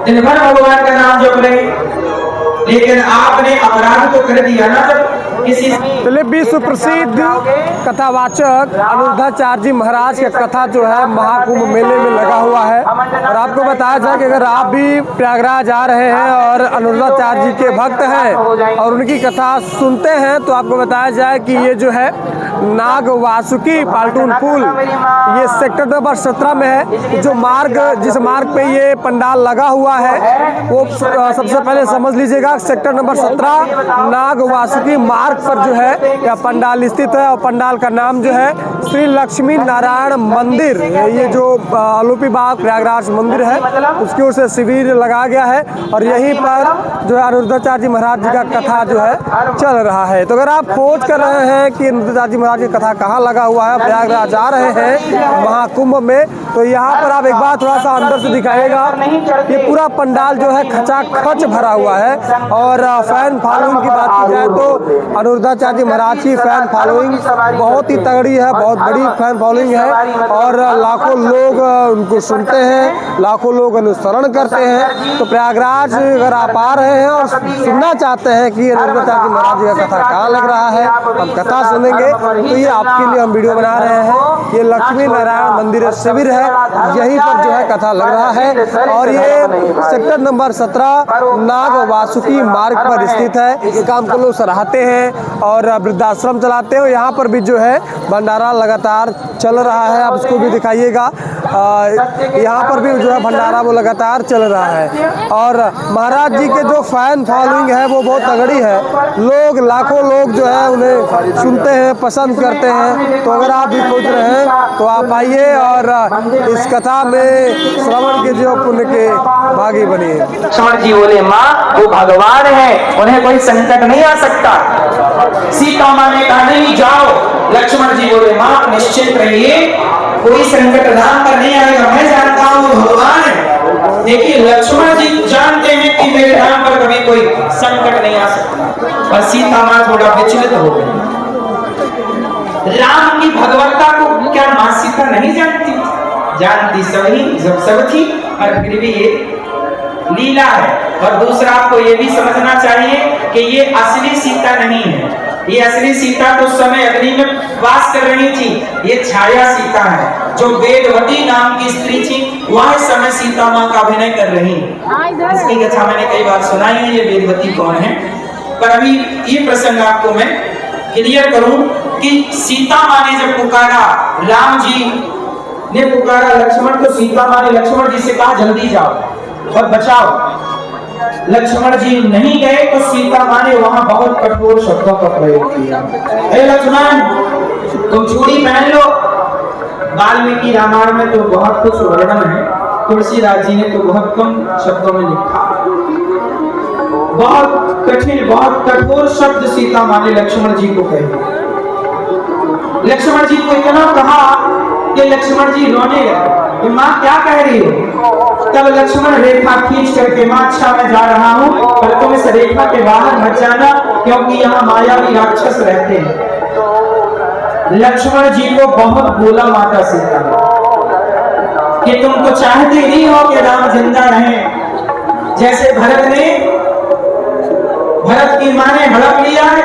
दिन भर भगवान का नाम जप रहे, लेकिन आपने अपराध तो कर दिया ना। जब किसी चलिए, विश्व प्रसिद्ध कथावाचक अनिरुद्धाचार्य जी महाराज की कथा जो है महाकुंभ मेले में लगा हुआ है। और आपको बताया जाए कि अगर आप भी प्रयागराज आ रहे हैं और अनिरुद्धाचार्य जी के भक्त हैं और उनकी कथा सुनते हैं, तो आपको बताया जाए कि ये जो है नाग वासुकी पाल्टून पुल, ये सेक्टर नंबर 17 में है। जो मार्ग, जिस मार्ग पे ये पंडाल लगा हुआ है, वो सबसे पहले समझ लीजिएगा, सेक्टर नंबर 17 नाग वासुकी मार्ग पर जो है यह पंडाल स्थित है। और पंडाल का नाम जो है श्री लक्ष्मी नारायण मंदिर, ये जो आलोपी बाग प्रयागराज मंदिर है उसकी ओर से शिविर लगाया गया है। और यहीं पर जो है अनिरुद्धाचार्य जी महाराज जी का कथा जो है चल रहा है। तो अगर आप खोज कर रहे हैं कि अनिरुद्धाचार्य जी महाराज की कथा कहाँ लगा हुआ है, प्रयागराज आ रहे हैं महाकुंभ में, तो यहाँ पर आप एक बार थोड़ा सा अंदर से दिखाएगा, ये पूरा पंडाल जो है खचाखच भरा हुआ है। और फैन फॉलोइंग की बात की जाए तो अनिरुद्धाचार्य जी महाराज की फैन फॉलोइंग बहुत ही तगड़ी है, बहुत बड़ी फैन फॉलोइंग है। और लाखों लोग उनको सुनते हैं, लाखों लोग अनुसरण करते हैं। तो प्रयागराज अगर आप आ रहे हैं और सुनना चाहते हैं कि अनिरुद्धाचार्य जी महाराज जी का कथा कहाँ लग रहा है, हम कथा सुनेंगे, तो ये आपके लिए हम वीडियो बना रहे हैं। ये लक्ष्मी नारायण मंदिर शिविर है, यहीं पर जो है कथा लग रहा है। और ये सेक्टर नंबर 17 नाग वासुकी मार्ग पर स्थित है। ये काम को लोग सराहते हैं और वृद्धाश्रम चलाते हैं। यहाँ पर भी जो है भंडारा लगातार चल रहा है, आप इसको भी दिखाइएगा। यहाँ पर भी जो है भंडारा वो लगातार चल रहा है। और महाराज जी के जो फैन फॉलोइंग है वो बहुत तगड़ी है, लोग लाखों लोग जो है उन्हें सुनते हैं, पसंद करते हैं। तो अगर आप भी खोज रहे हैं तो आप आइए और इस कथा में श्रवण के जो पुण्य के भागी बनिए। लक्ष्मण जी बोले, माँ वो भगवान है, उन्हें कोई संकट नहीं आ सकता। सीता माँ ने कहा नहीं जाओ। लक्ष्मण जी बोले, माँ निश्चित रहिए, कोई संकट राम पर नहीं आएगा, मैं जानता हूँ भगवान है। देखिए लक्ष्मण जी जानते हैं कि मेरे राम पर कभी कोई संकट नहीं आ सकता। और सीता माँ थोड़ा विचलित हो गई। राम की भगवत्ता को क्या माँ सीता नहीं जानती? जानती सभी, सब थी, और फिर भी ये लीला है। और दूसरा आपको ये भी समझना चाहिए कि ये असली सीता नहीं है। ये असली सीता तो समय अग्नि में वास कर रही थी, ये छाया सीता है जो वेदवती नाम की स्त्री थी, वह समय सीता माँ का अभिनय कर रही है। इसकी कथा मैंने कई बार सुनाई है, ये वेदवती कौन है। पर अभी ये प्रसंग आपको मैं क्लियर करूं कि सीता माँ ने जब पुकारा, राम जी ने पुकारा लक्ष्मण, तो सीता माँ ने लक्ष्मण जी से कहा जल्दी जाओ और बचाओ। लक्ष्मण जी नहीं गए तो सीता माँ ने वहां बहुत कठोर शब्दों का प्रयोग किया। हे लक्ष्मण, तुम चूड़ी पहन लो। वाल्मीकि रामायण में तो बहुत कुछ वर्णन है, तुलसीदास जी ने तो बहुत कम शब्दों में लिखा। बहुत कठिन, बहुत कठोर शब्द सीता माँ ने लक्ष्मण जी को कहे। लक्ष्मण जी को इतना कहा कि लक्ष्मण जी रोने लगे कि माँ क्या कह रही हो। तब लक्ष्मण रेखा खींच करके, माँ अच्छा मैं जा रहा हूँ, पर तुम इस रेखा के बाहर मत जाना, क्योंकि यहाँ मायावी राक्षस रहते हैं। लक्ष्मण जी को बहुत बोला माता सीता कि तुम तो चाहते नहीं हो कि राम जिंदा रहे। जैसे भरत की माँ ने हड़प लिया है,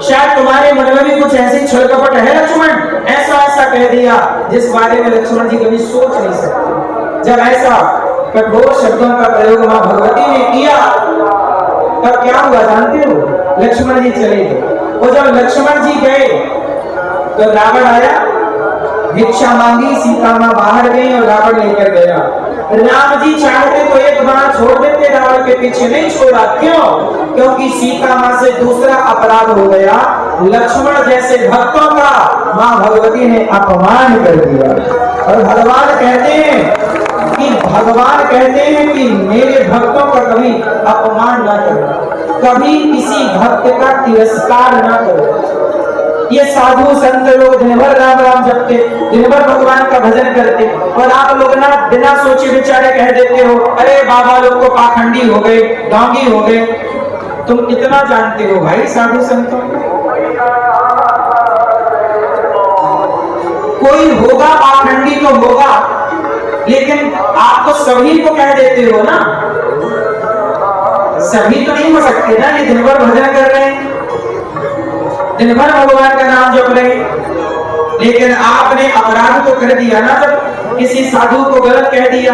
शायद तुम्हारे मन में भी कुछ ऐसी छल कपट है लक्ष्मण, ऐसा कह दिया जिस बारे में लक्ष्मण जी कभी सोच नहीं सकते। जब ऐसा कठोर शब्दों का प्रयोग मां भगवती ने किया तब क्या हुआ जानते हो? लक्ष्मण जी चले गए। और जब लक्ष्मण जी गए तो रावण आया, भिक्षा मांगी, सीता मां बाहर गई और रावण लेकर गया। राम जी चाहते तो एक बार छोड़ देते, रावण के पीछे नहीं छोड़ा। क्यों? क्योंकि सीता मां से दूसरा अपराध हो गया, लक्ष्मण जैसे भक्तों का मां भगवती ने अपमान कर दिया। और भगवान कहते हैं कि मेरे भक्तों का कभी अपमान ना करो, कभी किसी भक्त का तिरस्कार ना करो। ये साधु संत लोग दिन भर राम राम जपते, दिन भर भगवान का भजन करते, और आप लोग ना बिना सोचे विचारे कह देते हो, अरे बाबा लोग को पाखंडी हो गए, ढोंगी हो गए। तुम कितना जानते हो भाई साधु संतों? कोई होगा पाखंडी तो होगा, लेकिन आप तो सभी को कह देते हो ना, सभी तो नहीं हो सकते ना। ये दिन भर भजन कर रहे हैं, दिन भर भगवान का नाम जप रहे हैं, लेकिन आपने अपराध तो कर दिया ना, जब किसी साधु को गलत कह दिया।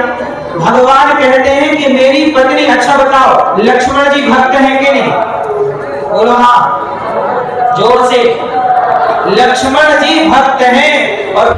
भगवान कहते हैं कि मेरी पत्नी, अच्छा बताओ लक्ष्मण जी भक्त हैं कि नहीं? बोलो हाँ जोर से। लक्ष्मण जी भक्त हैं और